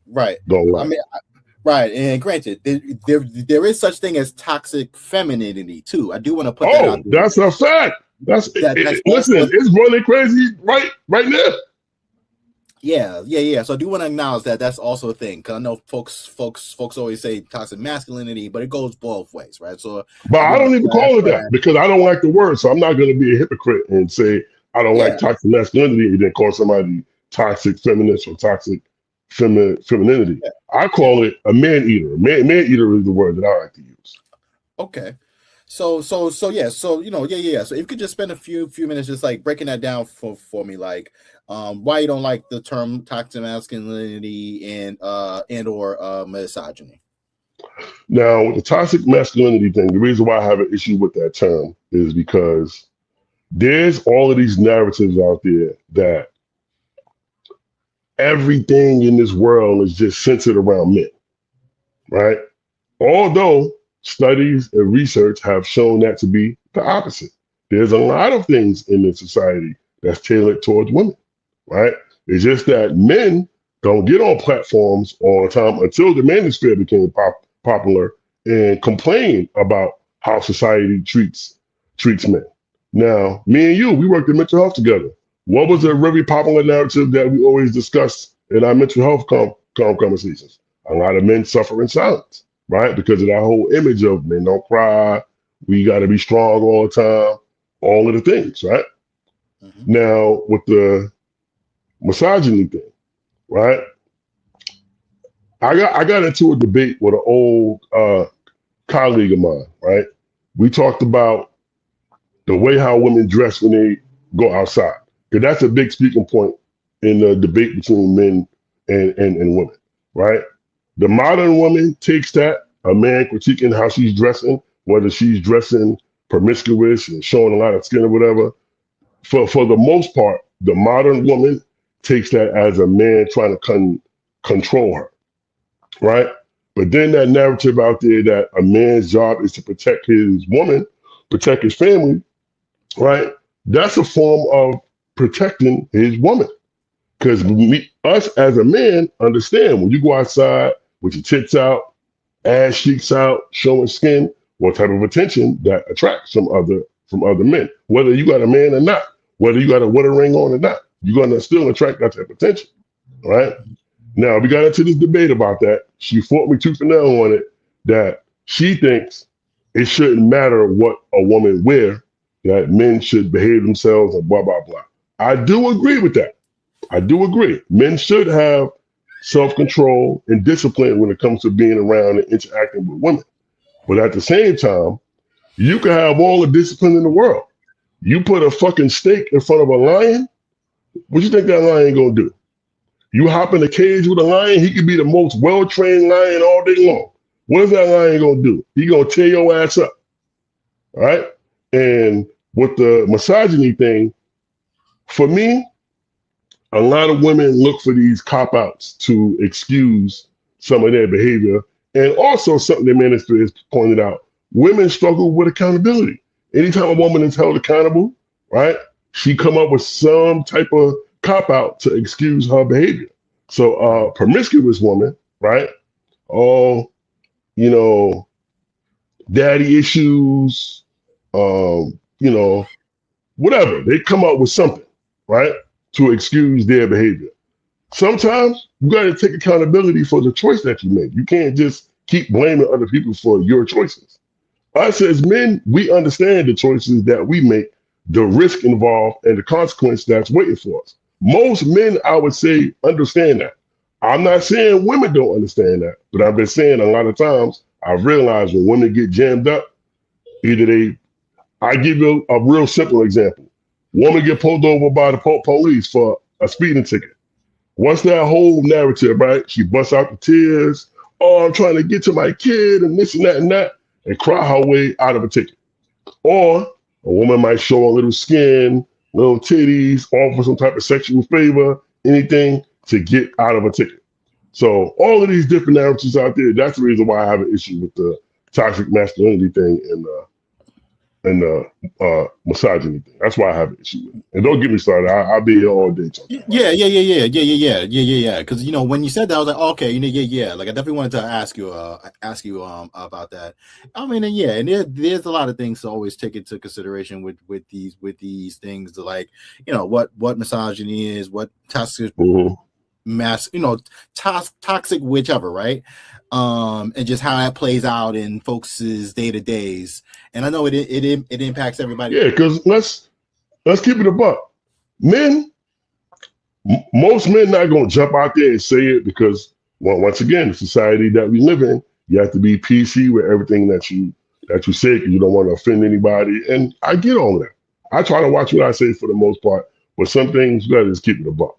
like. I mean, right. And granted, there is such thing as toxic femininity too. I do want to put that out there. That's a fact. Listen, it's running crazy right now. Yeah. So I do want to acknowledge that that's also a thing, because I know folks always say toxic masculinity, but it goes both ways, right? So, but I don't even call it that because I don't like the word. So I'm not going to be a hypocrite and say I don't like toxic masculinity and then call somebody toxic feminist or toxic femininity. Yeah. I call it a man eater. Man eater is the word that I like to use. Okay. So yeah. So So if you could just spend a few minutes just like breaking that down for me, like why you don't like the term toxic masculinity and or misogyny. Now, with the toxic masculinity thing, the reason why I have an issue with that term is because there's all of these narratives out there that everything in this world is just centered around men, right? Although studies and research have shown that to be the opposite. There's a lot of things in this society that's tailored towards women, right? It's just that men don't get on platforms all the time until the Manosphere became popular and complain about how society treats men. Now, me and you, we worked in mental health together. What was a very popular narrative that we always discussed in our mental health conversations? A lot of men suffer in silence, right? Because of that whole image of men don't cry, we got to be strong all the time, all of the things, right? Mm-hmm. Now, with the misogyny thing, right? I got into a debate with an old colleague of mine, right? We talked about the way how women dress when they go outside. Because that's a big speaking point in the debate between men and women, right? The modern woman takes that, a man critiquing how she's dressing, whether she's dressing promiscuous and showing a lot of skin or whatever. For the most part, the modern woman takes that as a man trying to control her, right? But then that narrative out there that a man's job is to protect his woman, protect his family, right? That's a form of protecting his woman. Because us as a man understand when you go outside with your tits out, ass cheeks out, showing skin, what type of attention that attracts from other men. Whether you got a man or not, whether you got a wedding ring on or not, you're gonna still attract that type of attention. right? Now, we got into this debate about that. She fought me tooth and nail on it, that she thinks it shouldn't matter what a woman wear, that men should behave themselves and blah, blah, blah. I do agree with that. I do agree. Men should have self-control and discipline when it comes to being around and interacting with women. But at the same time, you can have all the discipline in the world. You put a fucking steak in front of a lion, what you think that lion gonna do? You hop in a cage with a lion, he could be the most well-trained lion all day long. What is that lion gonna do? He gonna tear your ass up, all right? And with the misogyny thing, for me, a lot of women look for these cop-outs to excuse some of their behavior. And also something the Manosphere has pointed out, women struggle with accountability. Anytime a woman is held accountable, right, she come up with some type of cop-out to excuse her behavior. So a promiscuous woman, right, daddy issues, whatever. They come up with something, right, to excuse their behavior. Sometimes you got to take accountability for the choice that you make. You can't just keep blaming other people for your choices. Us as men, we understand the choices that we make, the risk involved, and the consequence that's waiting for us. Most men, I would say, understand that. I'm not saying women don't understand that, but I've been saying a lot of times, I've realized when women get jammed up, I give you a real simple example. Woman get pulled over by the police for a speeding ticket. What's that whole narrative, right? She busts out the tears. Oh, I'm trying to get to my kid and this and that, and cry her way out of a ticket. Or a woman might show a little skin, little titties, offer some type of sexual favor, anything to get out of a ticket. So all of these different narratives out there, that's the reason why I have an issue with the toxic masculinity thing and the misogyny thing. That's why I have an issue with it. And don't get me started. I'll be here all day talking. Yeah. Because when you said that, I was like, okay, Like I definitely wanted to ask you about that. I mean, and there's a lot of things to always take into consideration with these things. Like, what misogyny is, what toxic toxic whichever, right? And just how that plays out in folks' day-to-days. And I know it impacts everybody. Yeah, because let's keep it a buck. Most men not gonna jump out there and say it because, well, once again, the society that we live in, you have to be PC with everything that you say because you don't want to offend anybody. And I get all that. I try to watch what I say for the most part, but some things you gotta just keep it a buck.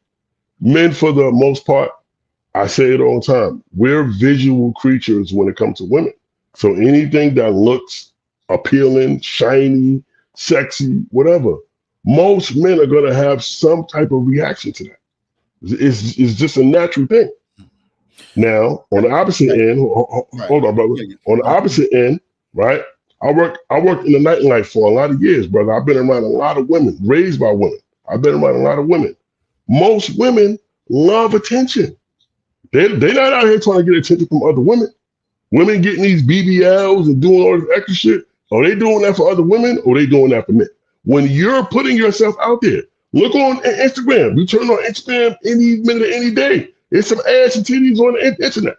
Men, for the most part, I say it all the time, we're visual creatures when it comes to women. So anything that looks appealing, shiny, sexy, whatever, most men are going to have some type of reaction to that. It's just a natural thing. Now, on the opposite end, hold on, brother. On the opposite end, right, I worked in the nightlife for a lot of years, brother. I've been around a lot of women, raised by women. I've been around a lot of women. Most women love attention. They're not out here trying to get attention from other women. Women getting these BBLs and doing all this extra shit. Are they doing that for other women or are they doing that for men? When you're putting yourself out there, look on Instagram. You turn on Instagram any minute of any day. It's some ass and titties on the internet.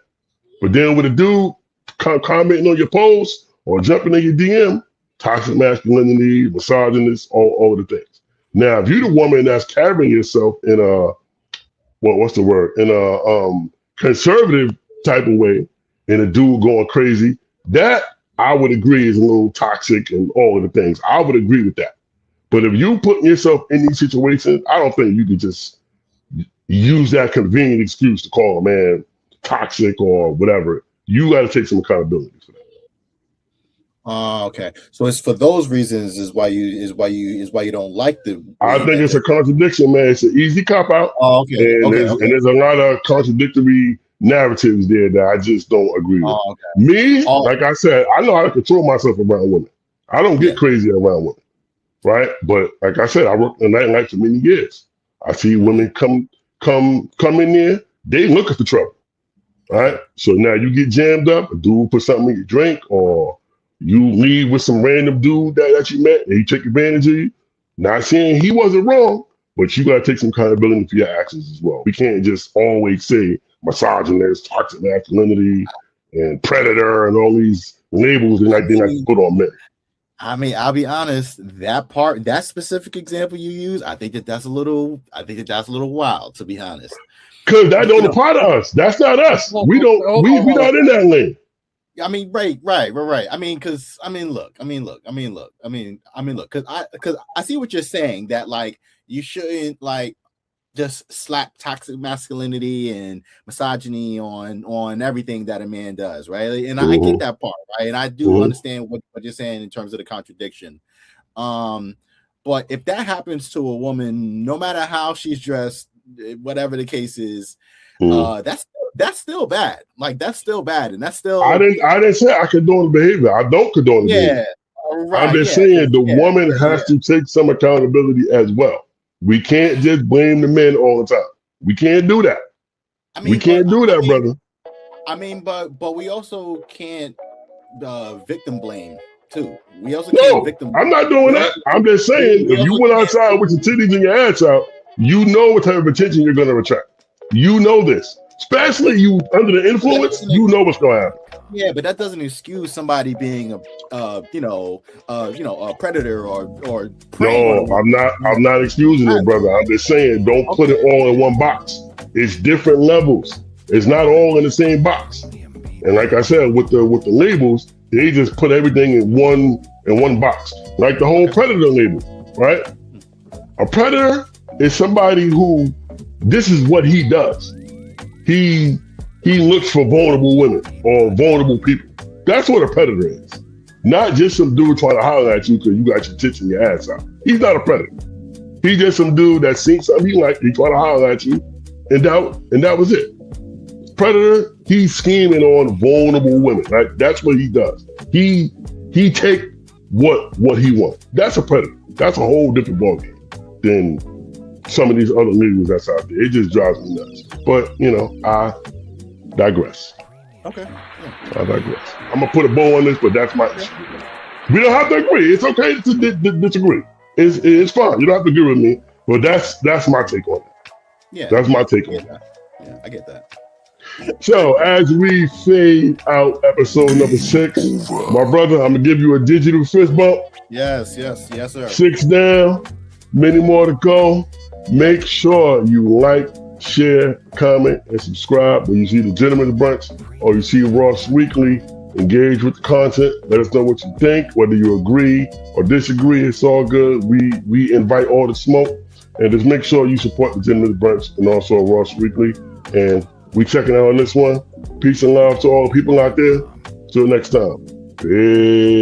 But then with a dude commenting on your post or jumping in your DM, toxic masculinity, misogynist, all the things. Now, if you're the woman that's carrying yourself in a, what's the word? In a conservative type of way, and a dude going crazy, that I would agree is a little toxic and all of the things. I would agree with that. But if you put yourself in these situations, I don't think you could just use that convenient excuse to call a man toxic or whatever. You got to take some accountability for that. Okay. So it's for those reasons is why you don't like the. I think it's a contradiction, man. It's an easy cop out. Oh, okay. And there's a lot of contradictory narratives there that I just don't agree with. Okay. Me, like I said, I know how to control myself around women. I don't get crazy around women, right? But like I said, I worked in the nightlife for many years. I see women come in there, they looking for trouble, right? So now you get jammed up, a dude put something in your drink, or you leave with some random dude that you met and he took advantage of you. Not saying he wasn't wrong, but you got to take some accountability for your actions as well. We can't just always say misogynist, toxic masculinity, and predator, and all these labels they're not put on men. I mean, I'll be honest. That specific example you use, I think that's a little wild, to be honest. Because that don't apply to us. That's not us. We not in that lane. I mean, right. I mean, because look. Because I see what you're saying, that like you shouldn't like just slap toxic masculinity and misogyny on everything that a man does, right? And I get that part, right? And I do understand what you're saying in terms of the contradiction. But if that happens to a woman, no matter how she's dressed, whatever the case is, that's still bad. Like that's still bad, and that's still. I didn't say I condone the behavior. I don't condone the behavior. Right, I'm just saying the woman has to take some accountability as well. We can't just blame the men all the time. We can't do that. We can't do that, brother. I mean, but we also can't victim blame too. We also can't victim blame. I'm not doing that. I'm just saying if you went outside with your titties and your ass out, you know what type of attention you're going to attract. You know this. Especially you under the influence, you know what's going to happen. Yeah, but that doesn't excuse somebody being a predator or no, I'm not excusing it, brother. I'm just saying don't put it all in one box. It's different levels. It's not all in the same box. And like I said, with the labels, they just put everything in one box. Like the whole predator label, right? A predator is somebody who this is what he does. He looks for vulnerable women or vulnerable people. That's what a predator is. Not just some dude trying to holler at you because you got your tits and your ass out. He's not a predator. He's just some dude that seen something he trying to holler at you, and that was it. Predator, he's scheming on vulnerable women. Right? That's what he does. He take what he wants. That's a predator. That's a whole different ballgame than some of these other labels that's out there. It just drives me nuts. But I digress. Okay. Yeah. I digress. I'm gonna put a bow on this, but that's my issue. We don't have to agree. It's okay to disagree. It's fine. You don't have to agree with me, but that's my take on it. Yeah, that's my take on it. Yeah, I get that. So as we fade out episode number 6, my brother, I'm gonna give you a digital fist bump. Yes, sir. 6 down, many more to go. Make sure you like, share, comment, and subscribe when you see the Gentleman's Brunch or you see Ross Weekly. Engage with the content. Let us know what you think, whether you agree or disagree. It's all good. We invite all the smoke. And just make sure you support the Gentleman's Brunch and also Ross Weekly. And we checking out on this one. Peace and love to all the people out there. Till next time. Peace.